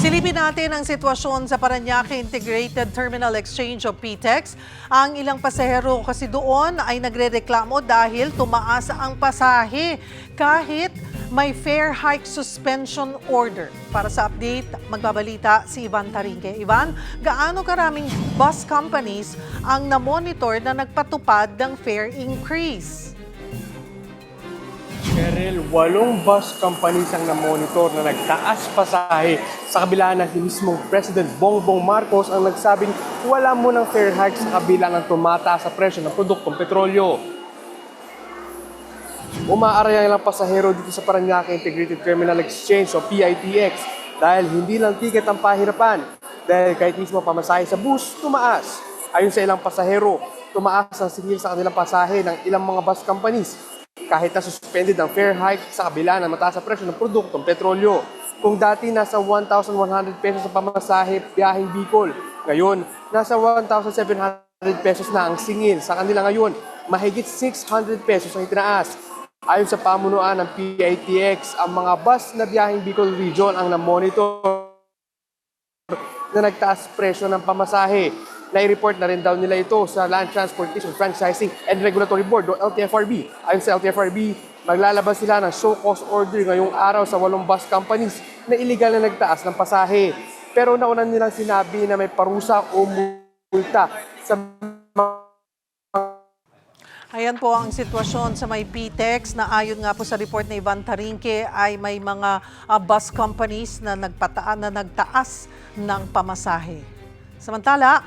Silipin natin ang sitwasyon sa Parañaque Integrated Terminal Exchange o PTEX. Ang ilang pasahero kasi doon ay nagrereklamo dahil tumaas ang pasahe kahit may fare hike suspension order. Para sa update, magbabalita si Ivan Tarinque. Ivan, gaano karaming bus companies ang namonitor na nagpatupad ng fare increase? Cheryl, 8 bus companies ang namonitor na nagtaas pasahe sa kabila na si mismong President Bongbong Marcos ang nagsabing wala munang fare hike sa kabila ng tumataas sa presyo ng produktong petrolyo. Umaaraya lang pasahero dito sa Parañaque Integrated Terminal Exchange o PITX dahil hindi lang ticket ang pahirapan dahil kahit mismo pamasahe sa bus, tumaas. Ayon sa ilang pasahero, tumaas ang singil sa kanilang pasahe ng ilang mga bus companies kahit na suspended ang fare hike sa kabila ng mataas sa presyo ng produktong petrolyo. Kung dati nasa 1,100 pesos sa pamasahe biyaheng Bicol, ngayon nasa 1,700 pesos na ang singil sa kanila ngayon. Mahigit 600 pesos ang itinaas. Ayon sa pamunuan ng PITX, ang mga bus na biyaheng Bicol Region ang namonitor na nagtaas presyo ng pamasahe. Nai-report na rin daw nila ito sa Land Transportation Franchising and Regulatory Board o LTFRB. Ayon sa LTFRB, maglalabas sila ng show cause order ngayong araw sa 8 bus companies na iligal na nagtaas ng pasahe. Pero nauna nilang sinabi na may parusa o multa sa Ayan po ang sitwasyon sa may PTEX na ayon nga po sa report na Ivan Tarinque ay may mga bus companies na nagtaas ng pamasahe. Samantala,